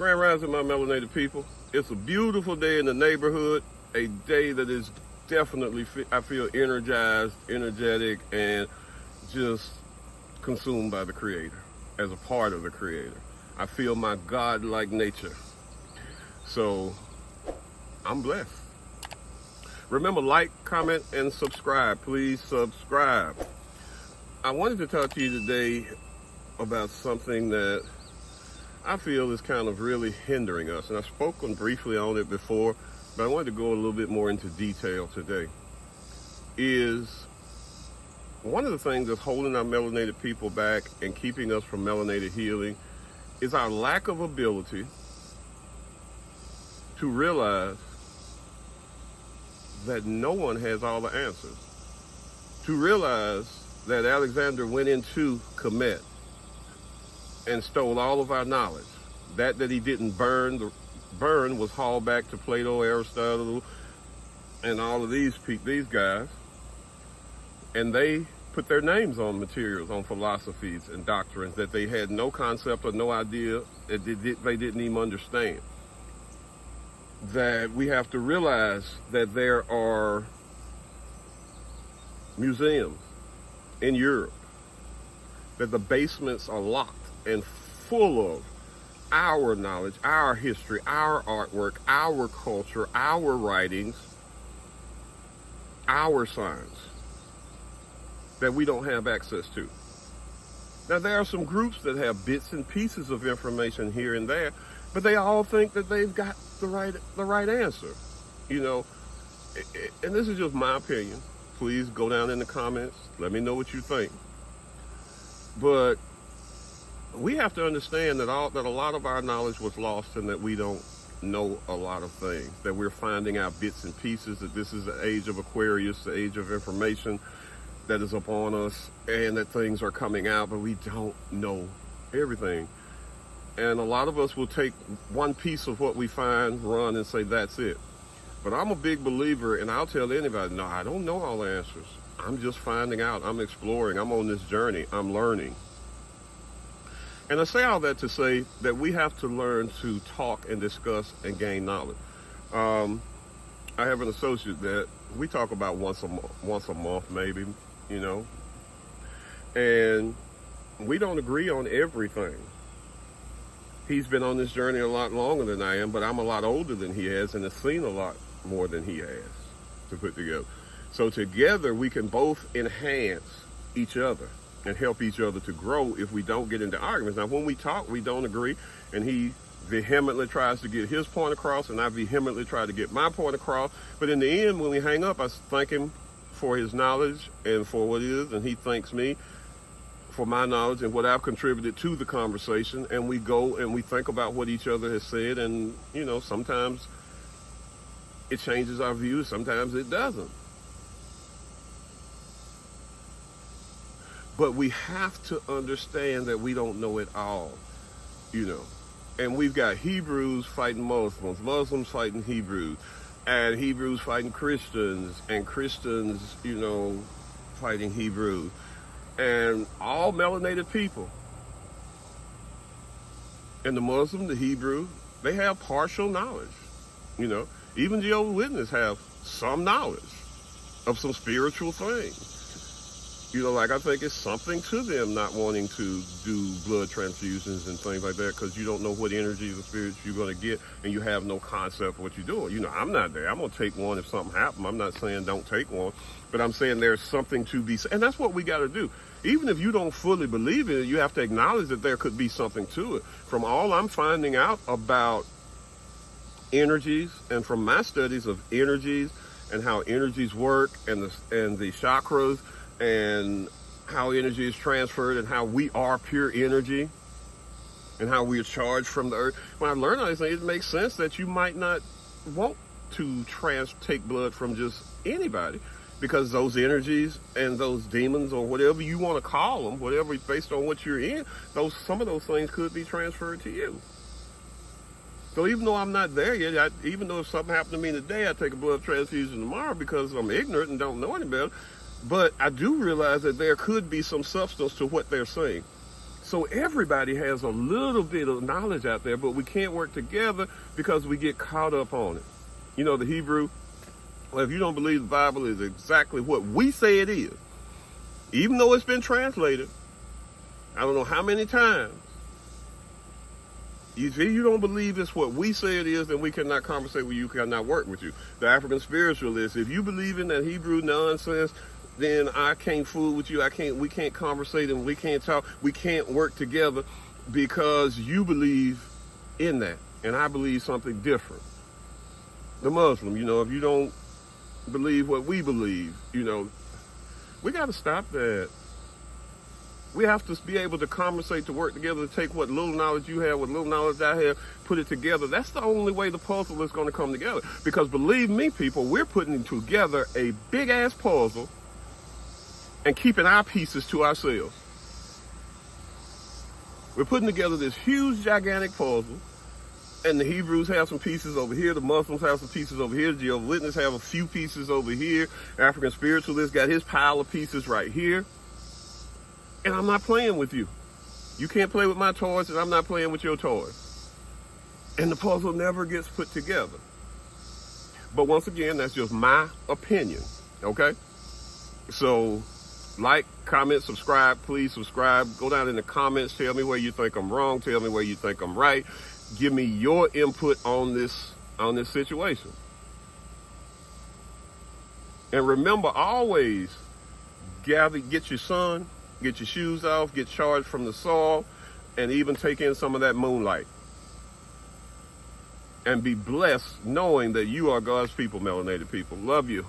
Grand Rising, my melanated people. It's a beautiful day in the neighborhood, a day that is definitely, I feel energized, energetic, and just consumed by the Creator, as a part of the Creator. I feel my God-like nature. So, I'm blessed. Remember, like, comment, and subscribe. Please subscribe. I wanted to talk to you today about something that I feel is kind of really hindering us. And I've spoken briefly on it before, but I wanted to go a little bit more into detail today. Is one of the things that's holding our melanated people back and keeping us from melanated healing is our lack of ability to realize that no one has all the answers. To realize that Alexander went into Kemet and stole all of our knowledge. That he didn't burn was hauled back to Plato, Aristotle, and all of these guys, and they put their names on materials, on philosophies and doctrines that they had no concept or no idea, that they didn't even understand. That we have to realize that there are museums in Europe, that the basements are locked and full of our knowledge, our history, our artwork, our culture, our writings, our science that we don't have access to. Now, there are some groups that have bits and pieces of information here and there, but they all think that they've got the right answer, you know. And this is just my opinion. Please go down in the comments. Let me know what you think. But we have to understand that a lot of our knowledge was lost and that we don't know a lot of things, that we're finding out bits and pieces, that this is the age of Aquarius, the age of information that is upon us, and that things are coming out, but we don't know everything. And a lot of us will take one piece of what we find, run, and say, that's it. But I'm a big believer, and I'll tell anybody, no, I don't know all the answers. I'm just finding out. I'm exploring. I'm on this journey. I'm learning. And I say all that to say that we have to learn to talk and discuss and gain knowledge. I have an associate that we talk about once a month, maybe, you know. And we don't agree on everything. He's been on this journey a lot longer than I am, but I'm a lot older than he has and has seen a lot more than he has to put together. So together we can both enhance each other and help each other to grow if we don't get into arguments. Now, when we talk, we don't agree, and he vehemently tries to get his point across, and I vehemently try to get my point across. But in the end, when we hang up, I thank him for his knowledge and for what it is, and he thanks me for my knowledge and what I've contributed to the conversation, and we go and we think about what each other has said, and, you know, sometimes it changes our views, sometimes it doesn't. But we have to understand that we don't know it all, you know. And we've got Hebrews fighting Muslims, Muslims fighting Hebrews, and Hebrews fighting Christians, and Christians, you know, fighting Hebrews. And all melanated people. And the Muslim, the Hebrew, they have partial knowledge, you know. Even Jehovah's Witnesses have some knowledge of some spiritual things. You know, like I think it's something to them not wanting to do blood transfusions and things like that, because you don't know what energies or spirits you're going to get, and you have no concept of what you're doing. You know, I'm not there. I'm going to take one if something happens. I'm not saying don't take one, but I'm saying there's something to be said. And that's what we got to do. Even if you don't fully believe in it, you have to acknowledge that there could be something to it. From all I'm finding out about energies, and from my studies of energies and how energies work, and the chakras, and how energy is transferred, and how we are pure energy, and how we are charged from the earth. When I learned all these things, it makes sense that you might not want to take blood from just anybody, because those energies and those demons, or whatever you want to call them, whatever based on what you're in, some of those things could be transferred to you. So even though I'm not there yet, even though if something happened to me today, I take a blood transfusion tomorrow because I'm ignorant and don't know any better. But I do realize that there could be some substance to what they're saying. So everybody has a little bit of knowledge out there, but we can't work together because we get caught up on it. You know, the Hebrew, well, if you don't believe the Bible is exactly what we say it is, even though it's been translated, I don't know how many times, if you don't believe it's what we say it is, then we cannot conversate with you, cannot work with you. The African Spiritualist, if you believe in that Hebrew nonsense, then I can't fool with you. We can't conversate and we can't talk. We can't work together because you believe in that. And I believe something different. The Muslim, you know, if you don't believe what we believe, you know, we got to stop that. We have to be able to conversate, to work together, to take what little knowledge you have, what little knowledge I have, put it together. That's the only way the puzzle is going to come together. Because believe me, people, we're putting together a big-ass puzzle and keeping our pieces to ourselves. We're putting together this huge, gigantic puzzle, and the Hebrews have some pieces over here, the Muslims have some pieces over here, the Jehovah's Witnesses have a few pieces over here, African Spiritualist got his pile of pieces right here. And I'm not playing with you. You can't play with my toys, and I'm not playing with your toys. And the puzzle never gets put together. But once again, that's just my opinion, okay? So, like, comment, subscribe. Please subscribe. Go down in the comments. Tell me where you think I'm wrong. Tell me where you think I'm right. Give me your input on this situation. And remember, always get your sun, get your shoes off, get charged from the soil, and even take in some of that moonlight. And be blessed knowing that you are God's people, melanated people. Love you.